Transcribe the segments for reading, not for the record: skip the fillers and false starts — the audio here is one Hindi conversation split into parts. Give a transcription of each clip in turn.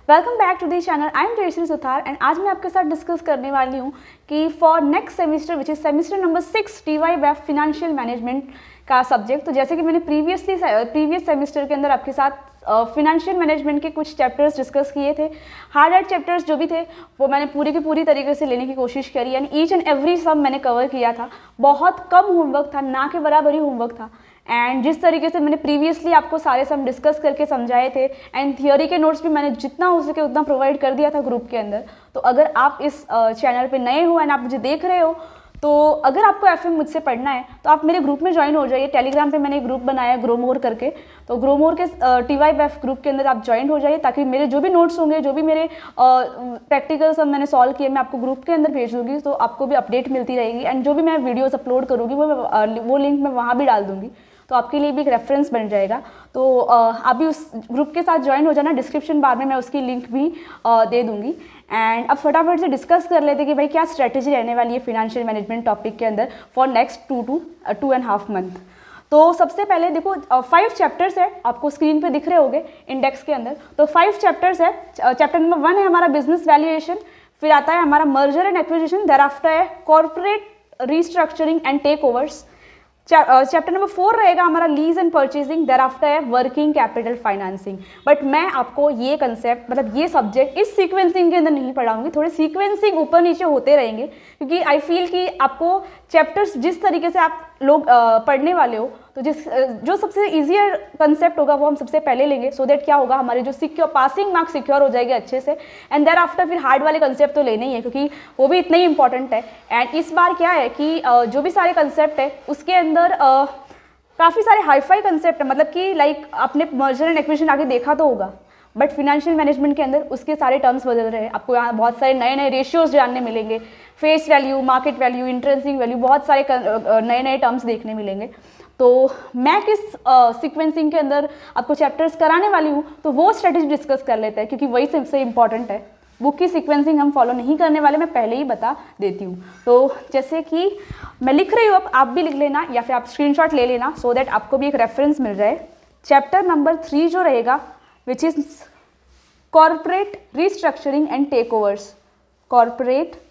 Welcome back to the channel. I am Jayshree Suthar and आज मैं आपके साथ डिस्कस करने वाली हूँ कि for next semester which is semester number 6 TY-BAF financial management का सब्जेक्ट। तो जैसे कि मैंने प्रीवियस सेमिस्टर के अंदर आपके साथ फिनेंशियल मैनेजमेंट के कुछ चैप्टर्स डिस्कस किए थे। हार्ड चैप्टर्स जो भी थे वो मैंने पूरी की पूरी तरीके से लेने की कोशिश करी, यानी ईच एंड एवरी सम मैंने कवर किया था। बहुत कम होमवर्क था, ना के बराबर ही होमवर्क था। एंड जिस तरीके से मैंने प्रीवियसली आपको सारे सम डिस्कस करके समझाए थे एंड थियोरी के नोट्स भी मैंने जितना हो सके उतना प्रोवाइड कर दिया था ग्रुप के अंदर। तो अगर आप इस चैनल पे नए हो एंड आप मुझे देख रहे हो, तो अगर आपको एफएम मुझसे पढ़ना है तो आप मेरे ग्रुप में ज्वाइन हो जाइए। टेलीग्राम पे मैंने एक ग्रुप बनाया है ग्रोमोर करके, तो ग्रोमोर के TY-BAF ग्रुप के अंदर आप ज्वाइन हो जाइए, ताकि मेरे जो भी नोट्स होंगे, जो भी मेरे प्रैक्टिकल सब मैंने सॉल्व किए, मैं आपको ग्रुप के अंदर भेज दूँगी, तो आपको भी अपडेट मिलती रहेगी। एंड जो भी मैं वीडियोज़ अपलोड करूँगी वो लिंक मैं वहाँ भी डाल दूँगी, तो आपके लिए भी एक रेफरेंस बन जाएगा। तो आप भी उस ग्रुप के साथ ज्वाइन हो जाना। डिस्क्रिप्शन बार में मैं उसकी लिंक भी दे दूँगी। एंड अब फटाफट से डिस्कस कर लेते कि भाई क्या स्ट्रेटेजी रहने वाली है फिनेंशियल मैनेजमेंट टॉपिक के अंदर फॉर नेक्स्ट 2.5 मंथ। तो सबसे पहले देखो 5 चैप्टर्स है, आपको स्क्रीन पे दिख रहे होंगे इंडेक्स के अंदर। तो 5 चैप्टर्स है। चैप्टर नंबर 1 है हमारा बिजनेस वैल्यूएशन, फिर आता है हमारा merger and acquisition, thereafter है corporate restructuring and takeovers. Chapter number 4 रहेगा हमारा lease and purchasing, thereafter है वर्किंग कैपिटल फाइनेंसिंग। बट मैं आपको ये कंसेप्ट मतलब ये सब्जेक्ट इस सीक्वेंसिंग के अंदर नहीं पढ़ाऊंगी, थोड़े सीक्वेंसिंग ऊपर नीचे होते रहेंगे, क्योंकि आई फील कि आपको चैप्टर्स जिस तरीके से आप लोग पढ़ने वाले हो, तो जो सबसे ईजियर कंसेप्ट होगा वो हम सबसे पहले लेंगे, सो दैट क्या होगा हमारे जो पासिंग मार्क्स सिक्योर हो जाएंगे अच्छे से। एंड देयर आफ्टर फिर हार्ड वाले कंसेप्ट तो लेने ही है, क्योंकि वो भी इतना ही इंपॉर्टेंट है। एंड इस बार क्या है कि जो भी सारे कंसेप्ट है उसके अंदर काफ़ी सारे हाईफाई कंसेप्ट है, मतलब कि लाइक आपने मर्जर एंड एक्विजिशन आगे देखा तो होगा, बट फिनेंशियल मैनेजमेंट के अंदर उसके सारे टर्म्स बदल रहे हैं। आपको यहाँ बहुत सारे नए नए रेशियोज जानने मिलेंगे, face value, market value, intrinsic value, बहुत सारे नए नए टर्म्स देखने मिलेंगे। तो मैं किस सीक्वेंसिंग के अंदर आपको चैप्टर्स कराने वाली हूँ, तो वो स्ट्रेटेजी डिस्कस कर लेते हैं, क्योंकि वही सबसे इंपॉर्टेंट है। बुक की सीक्वेंसिंग हम फॉलो नहीं करने वाले, मैं पहले ही बता देती हूँ। तो जैसे कि मैं लिख रही हूँ, अब आप भी लिख लेना या फिर आप स्क्रीनशॉट ले लेना, सो दैट आपको भी एक रेफरेंस मिल जाए। चैप्टर नंबर 3 जो रहेगा which is corporate restructuring and takeovers, corporate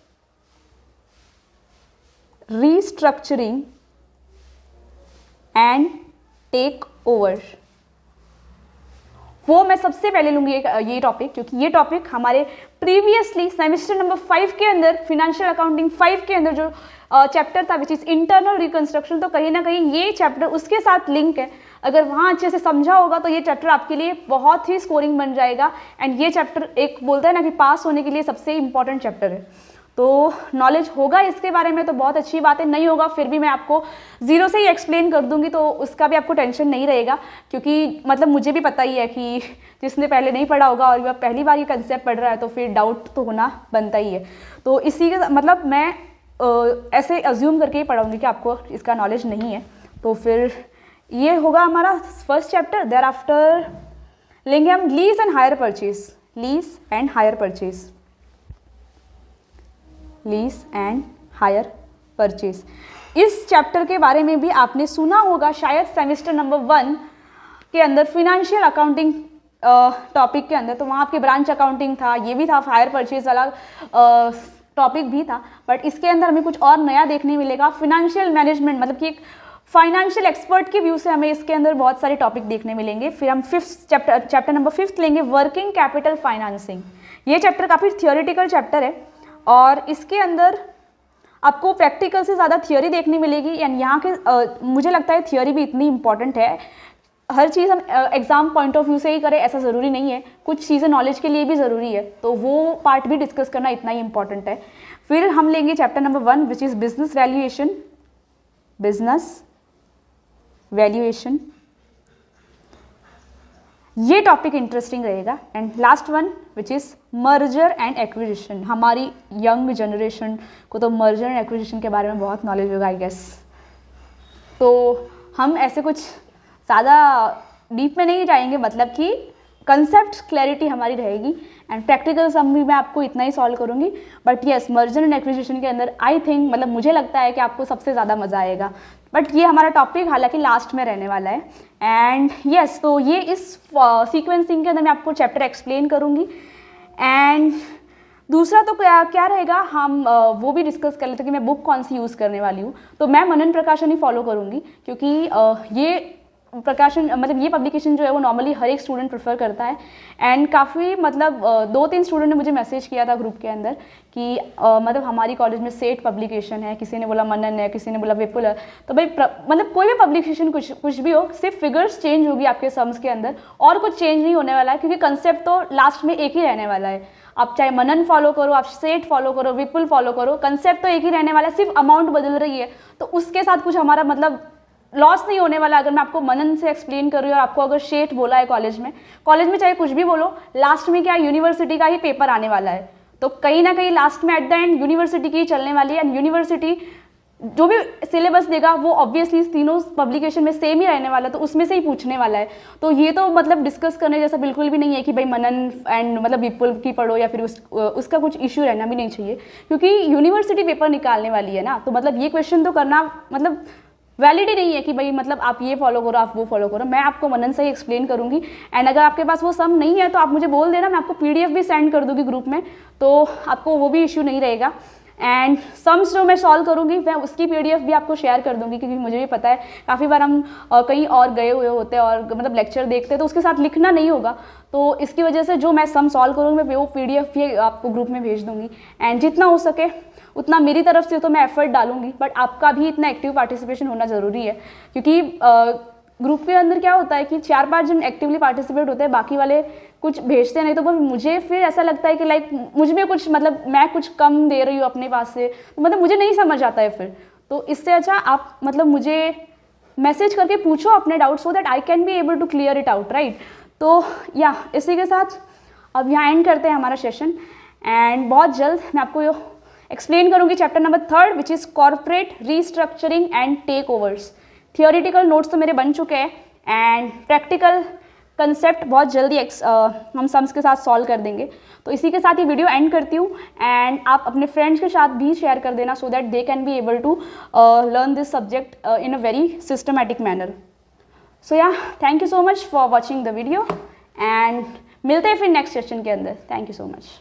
restructuring and takeover, वो मैं सबसे पहले लूंगी ये टॉपिक, क्योंकि ये टॉपिक हमारे प्रीवियसली सेमेस्टर नंबर 5 के अंदर फिनेंशियल अकाउंटिंग 5 के अंदर जो चैप्टर था विच इज इंटरनल रिकंस्ट्रक्शन, तो कहीं ना कहीं ये चैप्टर उसके साथ लिंक है। अगर वहाँ अच्छे से समझा होगा तो ये चैप्टर आपके लिए बहुत ही स्कोरिंग बन जाएगा। एंड ये चैप्टर एक बोलता है ना कि पास होने के लिए सबसे इंपॉर्टेंट चैप्टर है। तो नॉलेज होगा इसके बारे में तो बहुत अच्छी बात है, नहीं होगा फिर भी मैं आपको जीरो से ही एक्सप्लेन कर दूंगी, तो उसका भी आपको टेंशन नहीं रहेगा, क्योंकि मतलब मुझे भी पता ही है कि जिसने पहले नहीं पढ़ा होगा और वह पहली बार ये कंसेप्ट पढ़ रहा है, तो फिर डाउट तो होना बनता ही है। तो इसी के मतलब मैं ऐसे अज्यूम करके ही पढ़ाऊँगी कि आपको इसका नॉलेज नहीं है। तो फिर ये होगा हमारा फर्स्ट चैप्टर। देयर आफ्टर लेंगे हम lease and hire purchase, lease and hire purchase, lease and hire purchase. इस चैप्टर के बारे में भी आपने सुना होगा शायद सेमेस्टर नंबर 1 के अंदर फिनेंशियल अकाउंटिंग टॉपिक के अंदर, तो वहाँ आपके ब्रांच अकाउंटिंग था, ये भी था, हायर परचेज वाला टॉपिक भी था। बट इसके अंदर हमें कुछ और नया देखने मिलेगा, फिनेंशियल मैनेजमेंट, मतलब कि एक फाइनेंशियल एक्सपर्ट के व्यू से हमें इसके अंदर बहुत सारे टॉपिक देखने मिलेंगे। फिर हम चैप्टर नंबर 5 लेंगे वर्किंग कैपिटल फाइनेंसिंग। ये चैप्टर काफ़ी थियोरिटिकल चैप्टर है और इसके अंदर आपको प्रैक्टिकल से ज़्यादा थियोरी देखने मिलेगी। एंड यहाँ के मुझे लगता है थियोरी भी इतनी इंपॉर्टेंट है, हर चीज़ हम एग्जाम पॉइंट ऑफ व्यू से ही करें ऐसा ज़रूरी नहीं है, कुछ चीज़ें नॉलेज के लिए भी ज़रूरी है, तो वो पार्ट भी डिस्कस करना इतना ही इंपॉर्टेंट है। फिर हम लेंगे chapter number 1 which is business valuation, business valuation, ये टॉपिक इंटरेस्टिंग रहेगा। And last one which is merger and acquisition. हमारी यंग जनरेशन को तो मर्जर एंड एक्विजिशन के बारे में बहुत नॉलेज होगा आई गेस, तो हम ऐसे कुछ ज़्यादा डीप में नहीं जाएंगे, मतलब कि कंसेप्ट क्लैरिटी हमारी रहेगी। एंड प्रैक्टिकल सम भी मैं आपको इतना ही सॉल्व करूँगी। But yes, merger and acquisition के अंदर आई थिंक मतलब मुझे लगता है कि आपको सबसे ज़्यादा मज़ा आएगा। बट ये हमारा टॉपिक हालांकि लास्ट में रहने वाला है। एंड येस, तो ये इस सीक्वेंसिंग के अंदर मैं आपको चैप्टर एक्सप्लेन करूँगी। एंड दूसरा तो क्या रहेगा, हम वो भी डिस्कस कर लेते हैं कि मैं बुक कौन सी यूज़ करने वाली हूँ। तो मैं मनन प्रकाशन ही फॉलो करूँगी, क्योंकि ये प्रकाशन मतलब ये पब्लिकेशन जो है वो नॉर्मली हर एक स्टूडेंट प्रेफर करता है। एंड काफ़ी मतलब 2-3 स्टूडेंट ने मुझे मैसेज किया था ग्रुप के अंदर कि मतलब हमारी कॉलेज में सेठ पब्लिकेशन है, किसी ने बोला मनन है, किसी ने बोला विपुल है। तो भाई मतलब कोई भी पब्लिकेशन कुछ भी हो, सिर्फ फिगर्स चेंज होगी आपके सम्स के अंदर, और कुछ चेंज नहीं होने वाला है, क्योंकि कंसेप्ट तो लास्ट में एक ही रहने वाला है। आप चाहे मनन फॉलो करो, आप सेठ फॉलो करो, विपुल फॉलो करो, कंसेप्ट तो एक ही रहने वाला है, सिर्फ अमाउंट बदल रही है। तो उसके साथ कुछ हमारा मतलब लॉस नहीं होने वाला। अगर मैं आपको मनन से एक्सप्लेन कर रही हूँ और आपको अगर शेठ बोला है कॉलेज में चाहे कुछ भी बोलो, लास्ट में क्या यूनिवर्सिटी का ही पेपर आने वाला है। तो कहीं ना कहीं लास्ट में एट द एंड यूनिवर्सिटी की ही चलने वाली है। एंड यूनिवर्सिटी जो भी सिलेबस देगा वो ऑब्वियसली तीनों पब्लिकेशन में सेम ही रहने वाला है, तो उसमें से ही पूछने वाला है। तो ये तो मतलब डिस्कस करने जैसा बिल्कुल भी नहीं है कि भाई मनन एंड मतलब विपुल की पढ़ो या फिर उसका कुछ इश्यू रहना भी नहीं चाहिए, क्योंकि यूनिवर्सिटी पेपर निकालने वाली है ना। तो मतलब ये क्वेश्चन तो करना मतलब वैलिड ही नहीं है कि भाई मतलब आप ये फॉलो करो, आप वो फॉलो करो। मैं आपको मनन से ही एक्सप्लेन करूंगी। एंड अगर आपके पास वो सम नहीं है तो आप मुझे बोल देना, मैं आपको PDF भी सेंड कर दूंगी ग्रुप में, तो आपको वो भी इश्यू नहीं रहेगा। एंड सम्स जो मैं सॉल्व करूंगी मैं उसकी PDF भी आपको शेयर कर दूंगी, क्योंकि मुझे भी पता है काफ़ी बार हम कहीं और गए हुए होते हैं और मतलब लेक्चर देखते हैं तो उसके साथ लिखना नहीं होगा। तो इसकी वजह से जो मैं सम सॉल्व करूँगी मैं वो PDF भी आपको ग्रुप में भेज दूँगी। एंड जितना हो सके उतना मेरी तरफ से तो मैं एफर्ट डालूंगी, बट आपका भी इतना एक्टिव पार्टिसिपेशन होना ज़रूरी है, क्योंकि ग्रुप के अंदर क्या होता है कि 4-5 जन एक्टिवली पार्टिसिपेट होते हैं, बाकी वाले कुछ भेजते नहीं। तो बस मुझे फिर ऐसा लगता है कि लाइक मुझ में कुछ मतलब मैं कुछ कम दे रही हूँ अपने पास से, तो मतलब मुझे नहीं समझ आता है फिर। तो इससे अच्छा आप मतलब मुझे मैसेज करके पूछो अपने doubt, so that I can be able to clear it out, right. तो या इसी के साथ अब यहाँ एंड करते हैं हमारा सेशन। एंड बहुत जल्द मैं आपको एक्सप्लेन करूंगी chapter number 3 which is corporate restructuring and takeovers. Theoretical notes तो मेरे बन चुके हैं एंड प्रैक्टिकल कंसेप्ट बहुत जल्दी हम सम्स के साथ सॉल्व कर देंगे। तो इसी के साथ ही वीडियो एंड करती हूँ। एंड आप अपने फ्रेंड्स के साथ भी शेयर कर देना, so that they can be able to learn this subject in a very systematic manner. So yeah thank you so much for watching the video and मिलते हैं फिर नेक्स्ट सेशन के अंदर। Thank you so much.